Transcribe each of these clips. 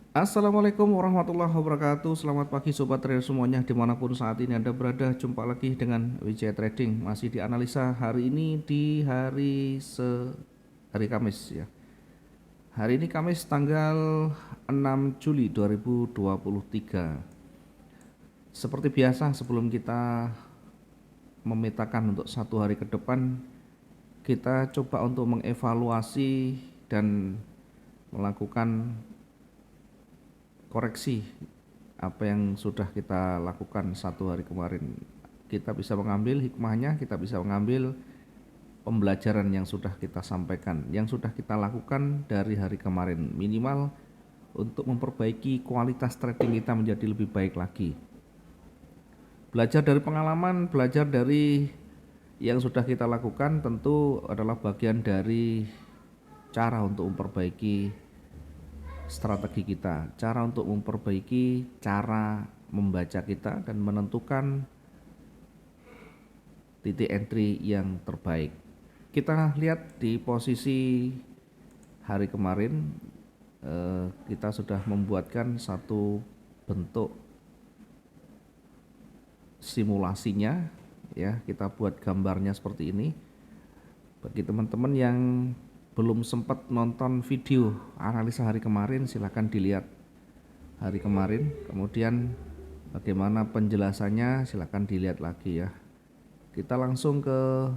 Assalamualaikum warahmatullahi wabarakatuh. Selamat pagi sobat trader semuanya dimanapun saat ini Anda berada. Jumpa lagi dengan Wijaya Trading. Masih dianalisa hari ini di hari Kamis ya. Hari ini Kamis tanggal 6 Juli 2023. Seperti biasa sebelum kita memetakan untuk satu hari ke depan, kita coba untuk mengevaluasi dan melakukan koreksi apa yang sudah kita lakukan satu hari kemarin. Kita bisa mengambil hikmahnya, kita bisa mengambil pembelajaran yang sudah kita sampaikan, yang sudah kita lakukan dari hari kemarin, minimal untuk memperbaiki kualitas trading kita menjadi lebih baik lagi. Belajar dari pengalaman, belajar dari yang sudah kita lakukan tentu adalah bagian dari cara untuk memperbaiki strategi kita, cara untuk memperbaiki cara membaca kita dan menentukan titik entry yang terbaik. Kita lihat di posisi hari kemarin, kita sudah membuatkan satu bentuk simulasinya ya. Kita buat gambarnya seperti ini. Bagi teman-teman yang belum sempat nonton video analisa hari kemarin, silahkan dilihat hari kemarin, kemudian bagaimana penjelasannya silahkan dilihat lagi ya. Kita langsung ke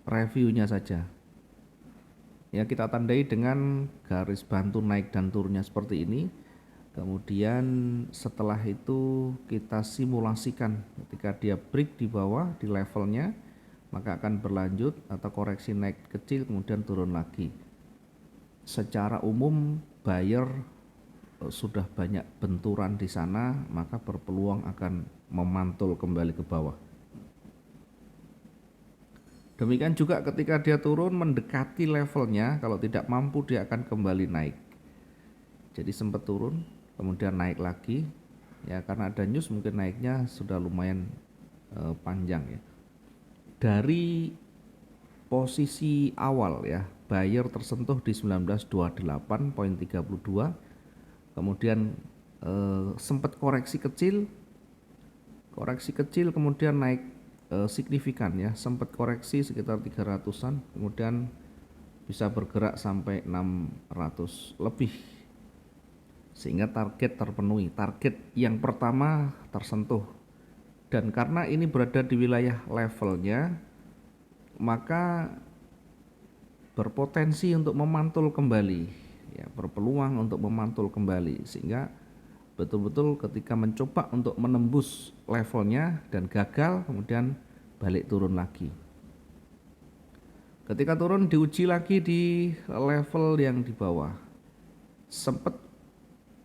reviewnya saja ya. Kita tandai dengan garis bantu naik dan turunnya seperti ini. Kemudian setelah itu kita simulasikan ketika dia break di bawah di levelnya, maka akan berlanjut atau koreksi naik kecil kemudian turun lagi. Secara umum buyer sudah banyak benturan di sana, maka berpeluang akan memantul kembali ke bawah. Demikian juga ketika dia turun mendekati levelnya, kalau tidak mampu dia akan kembali naik. Jadi sempat turun kemudian naik lagi ya, karena ada news mungkin naiknya sudah lumayan panjang ya. Dari posisi awal ya, buyer tersentuh di 1928.32, kemudian sempat koreksi kecil kemudian naik signifikan ya, sempat koreksi sekitar 300-an kemudian bisa bergerak sampai 600 lebih sehingga target terpenuhi, target yang pertama tersentuh. Dan karena ini berada di wilayah levelnya, maka berpotensi untuk memantul kembali ya, berpeluang untuk memantul kembali, sehingga betul-betul ketika mencoba untuk menembus levelnya dan gagal kemudian balik turun lagi. Ketika turun diuji lagi di level yang di bawah, sempat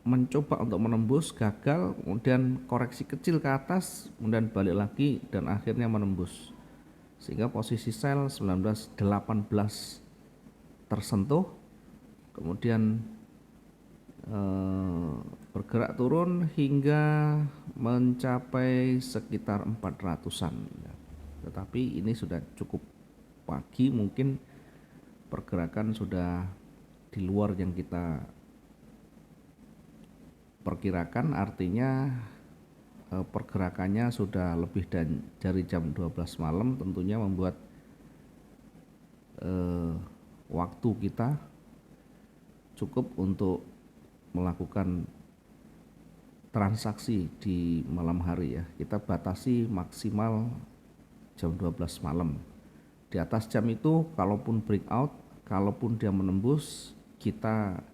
mencoba untuk menembus, gagal, kemudian koreksi kecil ke atas, kemudian balik lagi dan akhirnya menembus. Sehingga posisi sell 1918 tersentuh, kemudian bergerak turun hingga mencapai sekitar 400-an. Tetapi ini sudah cukup pagi, mungkin pergerakan sudah di luar yang kita perkirakan, artinya pergerakannya sudah lebih dari jam 12 malam, tentunya membuat waktu kita cukup untuk melakukan transaksi di malam hari ya. Kita batasi maksimal jam 12 malam. Di atas jam itu kalaupun breakout, kalaupun dia menembus, kita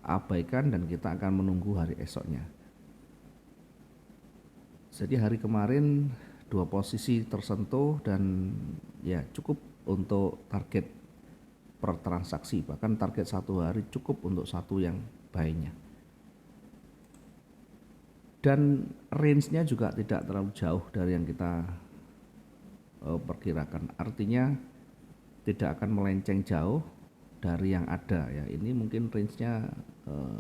abaikan dan kita akan menunggu hari esoknya. Jadi hari kemarin dua posisi tersentuh dan ya cukup untuk target per transaksi, bahkan target satu hari cukup untuk satu yang buy-nya. Dan range-nya juga tidak terlalu jauh dari yang kita perkirakan, artinya tidak akan melenceng jauh dari yang ada ya. Ini mungkin range-nya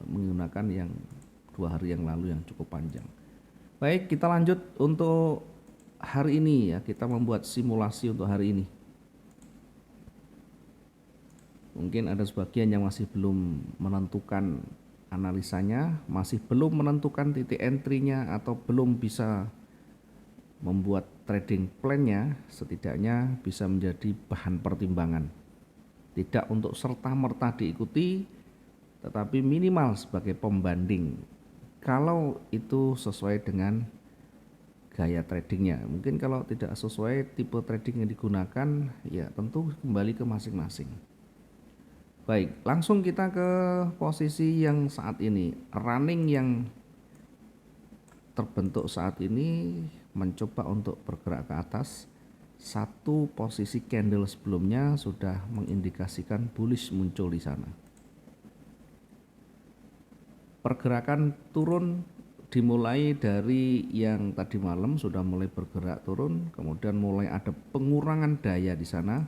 menggunakan yang 2 hari yang lalu yang cukup panjang. Baik, kita lanjut untuk hari ini ya, kita membuat simulasi untuk hari ini. Mungkin ada sebagian yang masih belum menentukan analisanya, masih belum menentukan titik entry-nya atau belum bisa membuat trading plan-nya, setidaknya bisa menjadi bahan pertimbangan. Tidak untuk serta-merta diikuti, tetapi minimal sebagai pembanding. Kalau itu sesuai dengan gaya tradingnya. Mungkin kalau tidak sesuai tipe trading yang digunakan, ya tentu kembali ke masing-masing. Baik, langsung kita ke posisi yang saat ini. Running yang terbentuk saat ini mencoba untuk bergerak ke atas. Satu posisi candle sebelumnya sudah mengindikasikan bullish muncul di sana. Pergerakan turun dimulai dari yang tadi malam sudah mulai bergerak turun, kemudian mulai ada pengurangan daya di sana.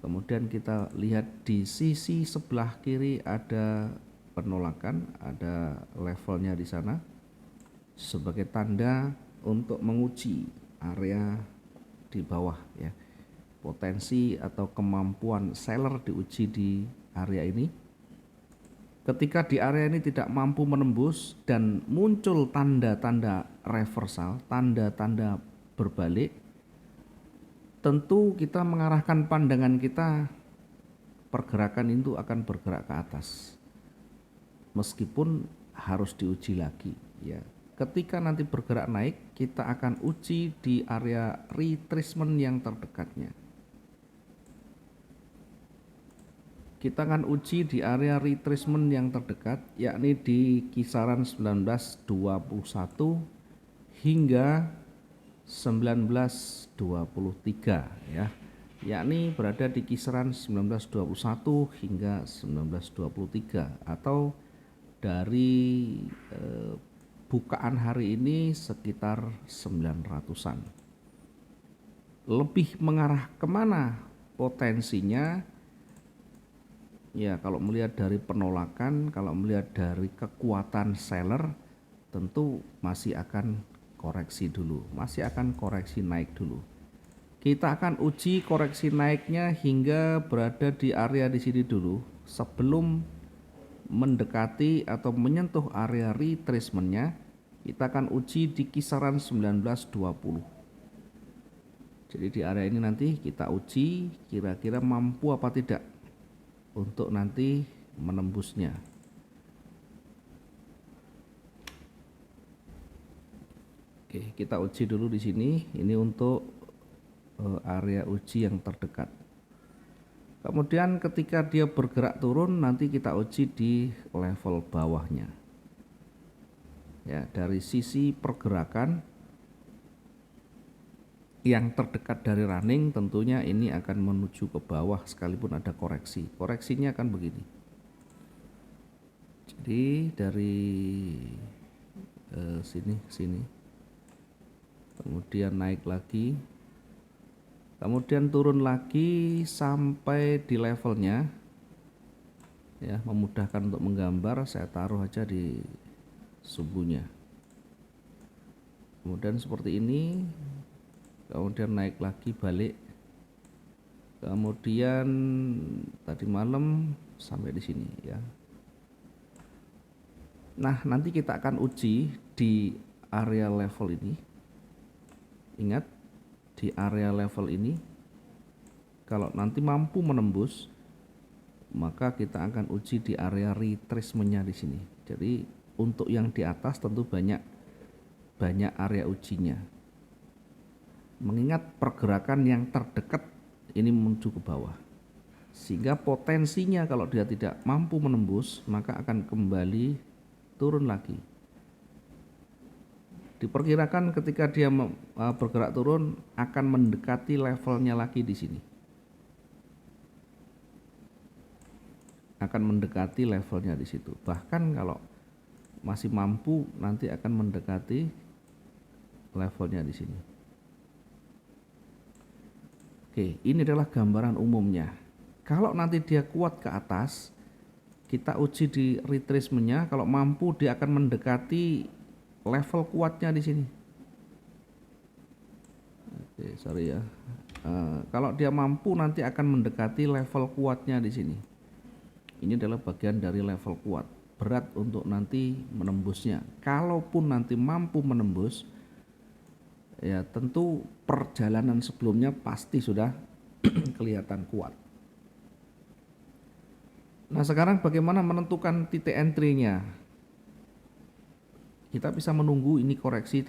Kemudian kita lihat di sisi sebelah kiri ada penolakan, ada levelnya di sana sebagai tanda untuk menguji area di bawah ya. Potensi atau kemampuan seller diuji di area ini. Ketika di area ini tidak mampu menembus dan muncul tanda-tanda reversal, tanda-tanda berbalik, tentu kita mengarahkan pandangan kita pergerakan itu akan bergerak ke atas. Meskipun harus diuji lagi ya. Ketika nanti bergerak naik, kita akan uji di area retracement yang terdekatnya. Kita akan uji di area retracement yang terdekat, yakni di kisaran 1921 hingga 1923 ya, yakni berada di kisaran 1921 hingga 1923 atau dari bukaan hari ini sekitar 900-an. Lebih mengarah kemana potensinya? Ya, kalau melihat dari penolakan, kalau melihat dari kekuatan seller, tentu masih akan koreksi dulu, masih akan koreksi naik dulu. Kita akan uji koreksi naiknya hingga berada di area di sini dulu, sebelum mendekati atau menyentuh area retracement-nya. Kita akan uji di kisaran 1920. Jadi di area ini nanti kita uji kira-kira mampu apa tidak untuk nanti menembusnya. Oke, kita uji dulu di sini. Ini untuk area uji yang terdekat. Kemudian ketika dia bergerak turun, nanti kita uji di level bawahnya. Ya, dari sisi pergerakan yang terdekat dari running, tentunya ini akan menuju ke bawah sekalipun ada koreksi. Koreksinya akan begini. Jadi dari sini, kemudian naik lagi, kemudian turun lagi sampai di levelnya. Ya, memudahkan untuk menggambar, saya taruh aja di subuhnya. Kemudian seperti ini. Kemudian naik lagi balik, kemudian tadi malam sampai di sini ya. Nah, nanti kita akan uji di area level ini. Ingat, di area level ini kalau nanti mampu menembus, maka kita akan uji di area retracement-nya di sini. Jadi untuk yang di atas tentu banyak area ujinya. Mengingat pergerakan yang terdekat ini menuju ke bawah, sehingga potensinya kalau dia tidak mampu menembus, maka akan kembali turun lagi. Diperkirakan ketika dia bergerak turun akan mendekati levelnya lagi di sini. Akan mendekati levelnya di situ. Bahkan kalau masih mampu nanti akan mendekati levelnya di sini. Oke, ini adalah gambaran umumnya. Kalau nanti dia kuat ke atas, kita uji di retracement-nya. Kalau mampu, dia akan mendekati level kuatnya di sini. Oke, sorry ya. Kalau dia mampu, nanti akan mendekati level kuatnya di sini. Ini adalah bagian dari level kuat, berat untuk nanti menembusnya. Kalaupun nanti mampu menembus, ya tentu perjalanan sebelumnya pasti sudah kelihatan kuat. Nah, sekarang bagaimana menentukan titik entry-nya? Kita bisa menunggu ini koreksi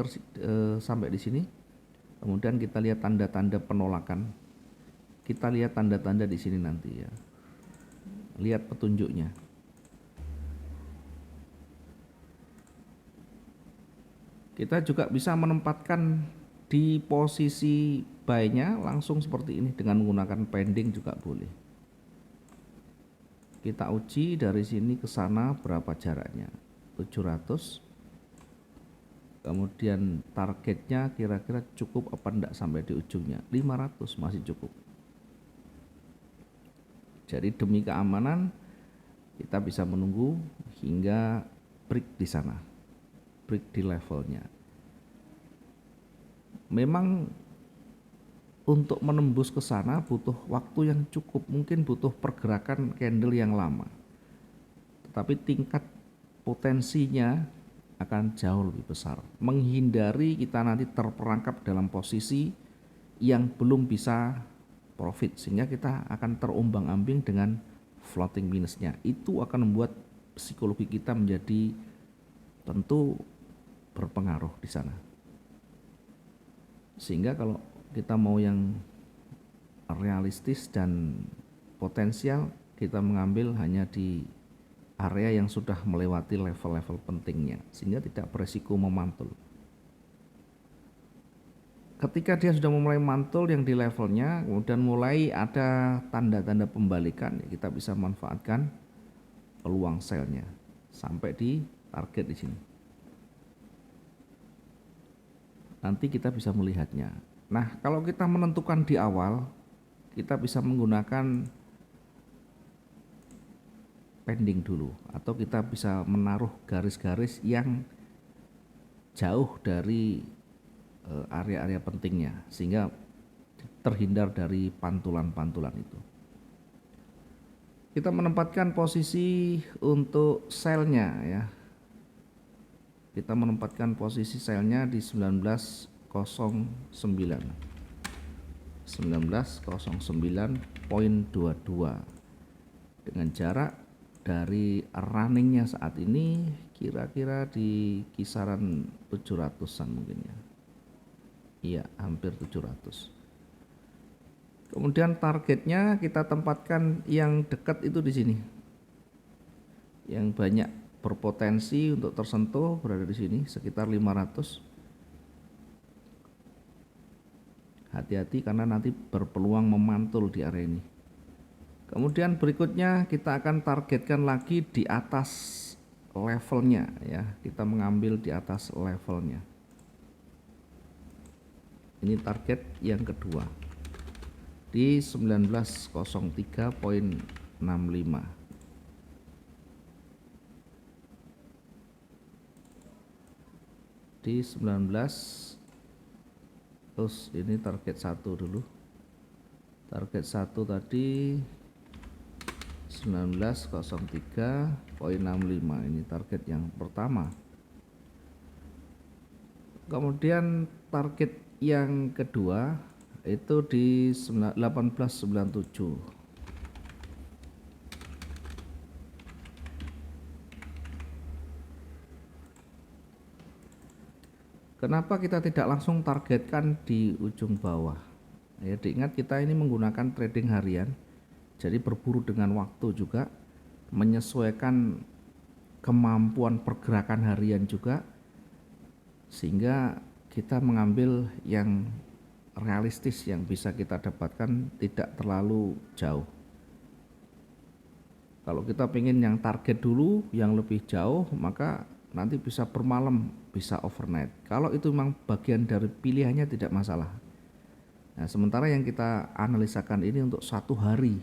sampai di sini. Kemudian kita lihat tanda-tanda penolakan. Kita lihat tanda-tanda di sini nanti ya. Lihat petunjuknya. Kita juga bisa menempatkan di posisi buy-nya langsung seperti ini dengan menggunakan pending juga boleh. Kita uji dari sini ke sana berapa jaraknya. 700. Kemudian targetnya kira-kira cukup apa enggak sampai di ujungnya. 500 masih cukup. Jadi demi keamanan kita bisa menunggu hingga break di sana, break di levelnya. Memang untuk menembus ke sana butuh waktu yang cukup, mungkin butuh pergerakan candle yang lama. Tetapi tingkat potensinya akan jauh lebih besar. Menghindari kita nanti terperangkap dalam posisi yang belum bisa profit, sehingga kita akan terombang-ambing dengan floating minusnya. Itu akan membuat psikologi kita menjadi tentu berpengaruh di sana. Sehingga kalau kita mau yang realistis dan potensial, kita mengambil hanya di area yang sudah melewati level-level pentingnya, sehingga tidak beresiko memantul. Ketika dia sudah mulai mantul yang di levelnya, kemudian mulai ada tanda-tanda pembalikan, kita bisa manfaatkan peluang selnya sampai di target di sini. Nanti kita bisa melihatnya. Nah, kalau kita menentukan di awal, kita bisa menggunakan pending dulu, atau kita bisa menaruh garis-garis yang jauh dari area-area pentingnya, sehingga terhindar dari pantulan-pantulan itu. Kita menempatkan posisi untuk selnya ya. Kita menempatkan posisi selnya di 1909. 1909.22 dengan jarak dari runningnya saat ini kira-kira di kisaran 700-an mungkin ya. Iya, hampir 700. Kemudian targetnya kita tempatkan yang dekat itu di sini. Yang banyak berpotensi untuk tersentuh berada di sini sekitar 500. Hati-hati karena nanti berpeluang memantul di area ini. Kemudian berikutnya kita akan targetkan lagi di atas levelnya ya. Kita mengambil di atas levelnya. Ini target yang kedua di 1903.65. Di 19, terus ini target 1 dulu. Target 1 tadi 1903.65, ini target yang pertama. Kemudian target yang kedua itu di 1897. Kenapa kita tidak langsung targetkan di ujung bawah? Ya, diingat kita ini menggunakan trading harian, jadi berburu dengan waktu juga, menyesuaikan kemampuan pergerakan harian juga, sehingga kita mengambil yang realistis yang bisa kita dapatkan tidak terlalu jauh. Kalau kita pengen yang target dulu yang lebih jauh, maka nanti bisa bermalam, bisa overnight. Kalau itu memang bagian dari pilihannya tidak masalah. Nah, sementara yang kita analisakan ini untuk satu hari,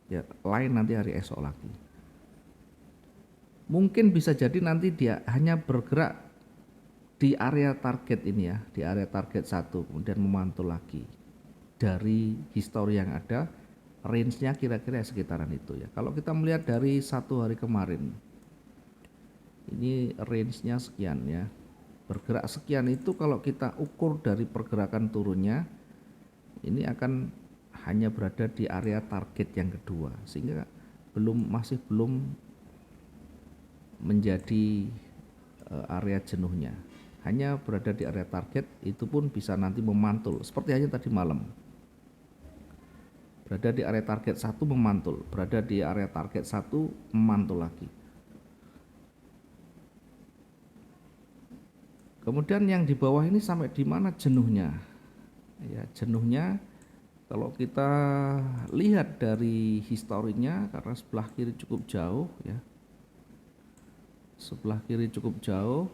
ya lain nanti hari esok lagi. Mungkin bisa jadi nanti dia hanya bergerak di area target ini ya, di area target 1, kemudian memantul lagi. Dari histori yang ada, range-nya kira-kira sekitaran itu ya. Kalau kita melihat dari satu hari kemarin, ini range-nya sekian ya. Bergerak sekian itu kalau kita ukur dari pergerakan turunnya, ini akan hanya berada di area target yang kedua, sehingga masih belum menjadi area jenuhnya. Hanya berada di area target, itu pun bisa nanti memantul seperti hanya tadi malam. Berada di area target 1 memantul, berada di area target 1 memantul lagi. Kemudian yang di bawah ini sampai di mana jenuhnya? Ya, jenuhnya kalau kita lihat dari historinya, karena sebelah kiri cukup jauh ya. Sebelah kiri cukup jauh.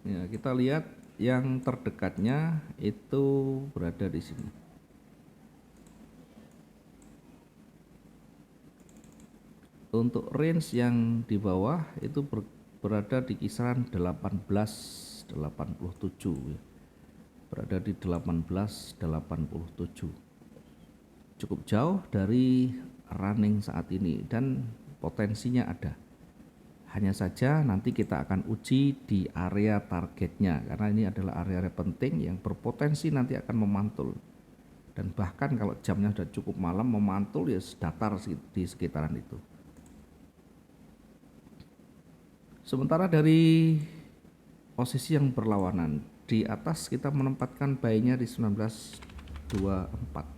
Ya, kita lihat yang terdekatnya itu berada di sini. Untuk range yang di bawah itu berada di kisaran 1887 ya. Berada di 1887. Cukup jauh dari running saat ini dan potensinya ada. Hanya saja nanti kita akan uji di area targetnya, karena ini adalah area penting yang berpotensi nanti akan memantul. Dan bahkan kalau jamnya sudah cukup malam, memantul ya datar di sekitaran itu. Sementara dari posisi yang berlawanan, di atas kita menempatkan buy-nya di 1924.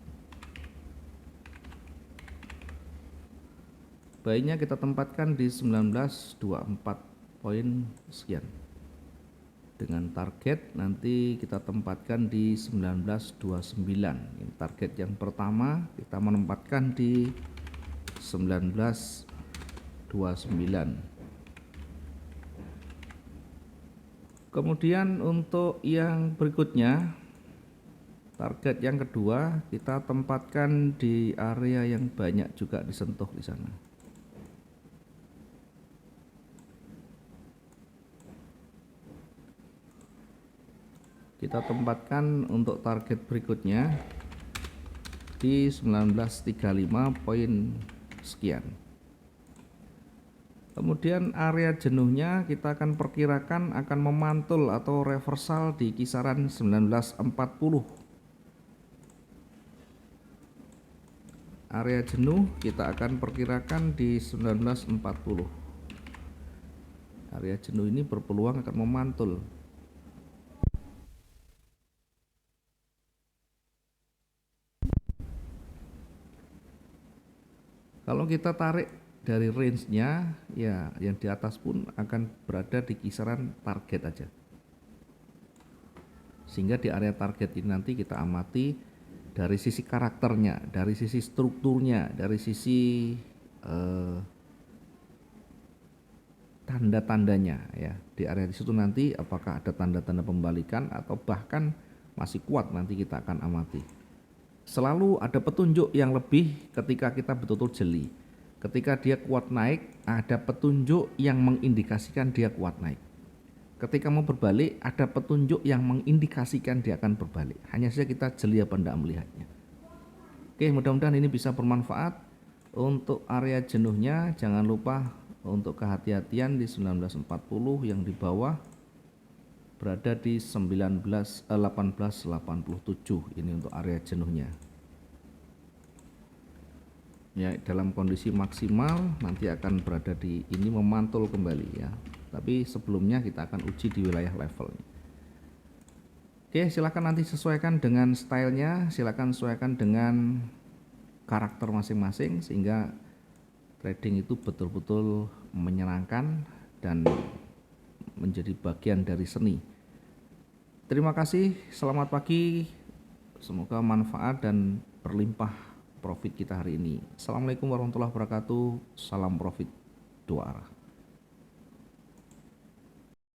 Buy-nya kita tempatkan di 1924 poin sekian. Dengan target nanti kita tempatkan di 1929. Ini target yang pertama kita menempatkan di 1929. Kemudian untuk yang berikutnya, target yang kedua kita tempatkan di area yang banyak juga disentuh di sana. Kita tempatkan untuk target berikutnya di 1935 poin sekian. Kemudian area jenuhnya kita akan perkirakan akan memantul atau reversal di kisaran 1940. Area jenuh kita akan perkirakan di 1940. Area jenuh ini berpeluang akan memantul. Kalau kita tarik dari range-nya ya, yang di atas pun akan berada di kisaran target aja, sehingga di area target ini nanti kita amati dari sisi karakternya, dari sisi strukturnya, dari sisi tanda-tandanya ya. Di area di situ nanti apakah ada tanda-tanda pembalikan atau bahkan masih kuat, nanti kita akan amati. Selalu ada petunjuk yang lebih ketika kita betul-betul jeli. Ketika dia kuat naik, ada petunjuk yang mengindikasikan dia kuat naik. Ketika mau berbalik, ada petunjuk yang mengindikasikan dia akan berbalik. Hanya saja kita jeli apa tidak melihatnya. Oke, mudah-mudahan ini bisa bermanfaat. Untuk area jenuhnya, jangan lupa untuk kehati-hatian di 1940 yang di bawah berada di 1887. Ini untuk area jenuhnya. Ya, dalam kondisi maksimal nanti akan berada di ini, memantul kembali ya. Tapi sebelumnya kita akan uji di wilayah levelnya. Oke, silakan nanti sesuaikan dengan stylenya, silakan sesuaikan dengan karakter masing-masing sehingga trading itu betul-betul menyenangkan dan menjadi bagian dari seni. Terima kasih, selamat pagi, semoga manfaat dan berlimpah profit kita hari ini. Assalamualaikum warahmatullahi wabarakatuh. Salam profit dua arah.